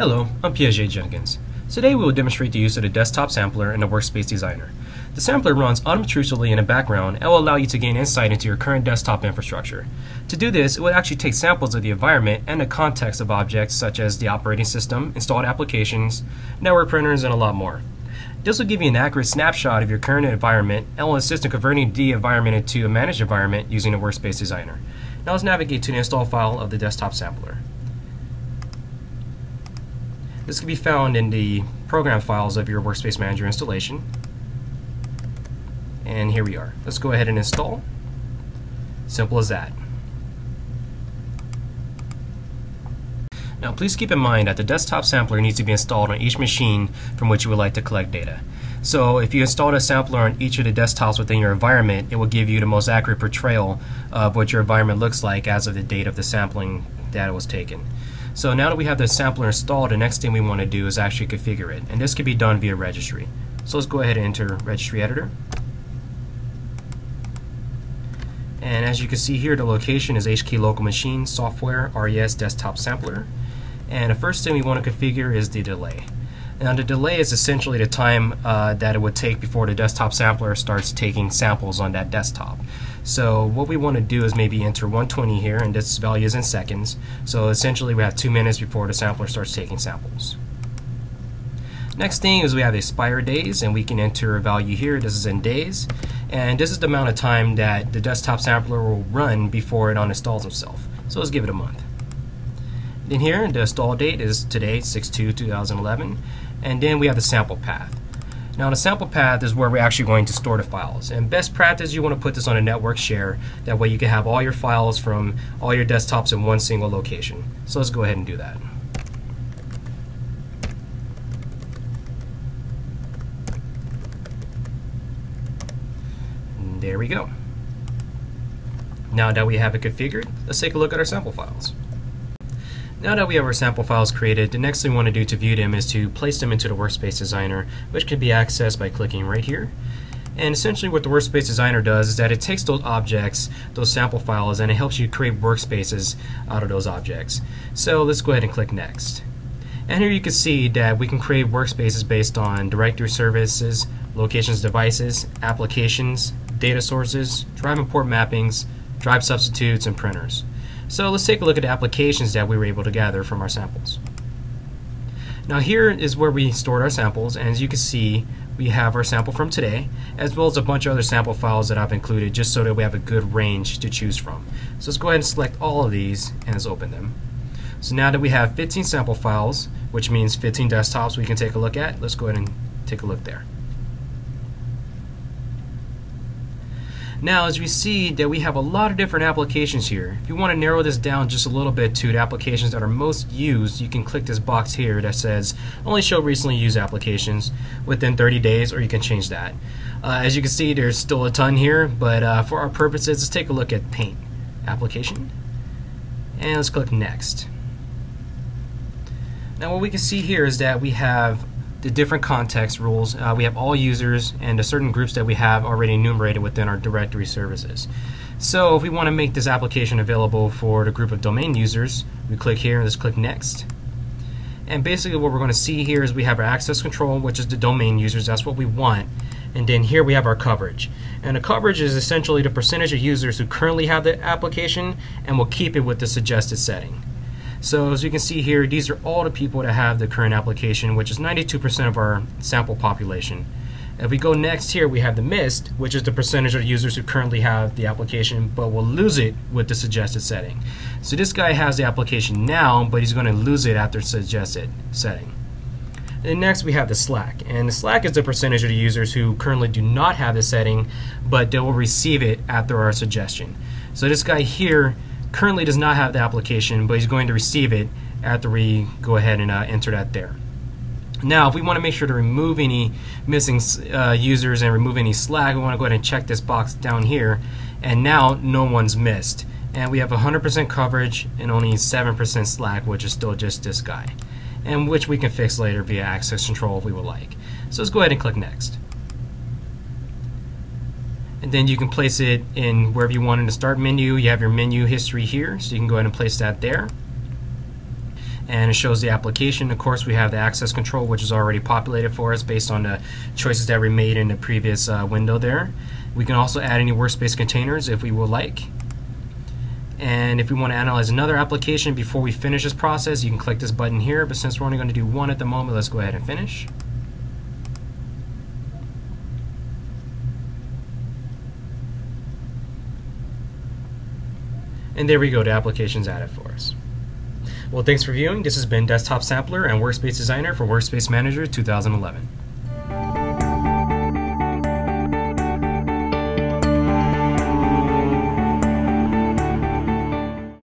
Hello, I'm Piaget Jenkins. Today we will demonstrate the use of the desktop sampler in the Workspace Designer. The sampler runs unobtrusively in the background and will allow you to gain insight into your current desktop infrastructure. To do this, it will actually take samples of the environment and the context of objects such as the operating system, installed applications, network printers, and a lot more. This will give you an accurate snapshot of your current environment and will assist in converting the environment into a managed environment using the Workspace Designer. Now let's navigate to the install file of the desktop sampler. This can be found in the program files of your Workspace Manager installation. And here we are. Let's go ahead and install. Simple as that. Now please keep in mind that the desktop sampler needs to be installed on each machine from which you would like to collect data. So if you installed a sampler on each of the desktops within your environment, it will give you the most accurate portrayal of what your environment looks like as of the date of the sampling data was taken. So now that we have the sampler installed, the next thing we want to do is actually configure it. And this can be done via registry. So let's go ahead and enter registry editor. And as you can see here, the location is HK local machine software RES desktop sampler. And the first thing we want to configure is the delay. Now the delay is essentially the time that it would take before the desktop sampler starts taking samples on that desktop. So what we want to do is maybe enter 120 here, and this value is in seconds. So essentially we have 2 minutes before the sampler starts taking samples. Next thing is we have expire days, and we can enter a value here. This is in days, and this is the amount of time that the desktop sampler will run before it uninstalls itself. So let's give it a month. Then here, the install date is today, 6/2/2011, and then we have the sample path. Now the sample path is where we're actually going to store the files. And best practice, you want to put this on a network share. That way you can have all your files from all your desktops in one single location. So let's go ahead and do that. And there we go. Now that we have it configured, let's take a look at our sample files. Now that we have our sample files created, the next thing we want to do to view them is to place them into the Workspace Designer, which can be accessed by clicking right here. And essentially what the Workspace Designer does is that it takes those objects, those sample files, and it helps you create workspaces out of those objects. So let's go ahead and click Next. And here you can see that we can create workspaces based on directory services, locations devices, applications, data sources, drive and port mappings, drive substitutes, and printers. So let's take a look at the applications that we were able to gather from our samples. Now here is where we stored our samples, and as you can see, we have our sample from today, as well as a bunch of other sample files that I've included just so that we have a good range to choose from. So let's go ahead and select all of these and let's open them. So now that we have 15 sample files, which means 15 desktops we can take a look at, let's go ahead and take a look there. Now as we see that we have a lot of different applications here. If you want to narrow this down just a little bit to the applications that are most used, you can click this box here that says only show recently used applications within 30 days, or you can change that. As you can see, there's still a ton here, but for our purposes, let's take a look at Paint application, and let's click Next. Now what we can see here is that we have the different context rules. We have all users and the certain groups that we have already enumerated within our directory services. So if we want to make this application available for the group of domain users, we click here and let's click Next. And basically what we're going to see here is we have our access control, which is the domain users. That's what we want. And then here we have our coverage. And the coverage is essentially the percentage of users who currently have the application, and we'll keep it with the suggested setting. So as you can see here, these are all the people that have the current application, which is 92% of our sample population. If we go next here, we have the missed, which is the percentage of users who currently have the application, but will lose it with the suggested setting. So this guy has the application now, but he's going to lose it after suggested setting. And next we have the slack, and the slack is the percentage of the users who currently do not have the setting, but they will receive it after our suggestion. So this guy here currently does not have the application, but he's going to receive it after we go ahead and enter that there. Now if we want to make sure to remove any missing users and remove any slack, we want to go ahead and check this box down here, and now no one's missed. And we have 100% coverage and only 7% slack, which is still just this guy, and which we can fix later via access control if we would like. So let's go ahead and click Next. And then you can place it in wherever you want in the start menu. You have your menu history here, so you can go ahead and place that there. and it shows the application. Of course, we have the access control, which is already populated for us based on the choices that we made in the previous window there. We can also add any workspace containers if we would like. And if we want to analyze another application before we finish this process, you can click this button here, but since we're only going to do one at the moment, let's go ahead and finish. And there we go, the application's added for us. Well, thanks for viewing. This has been Desktop Sampler and Workspace Designer for Workspace Manager 2011.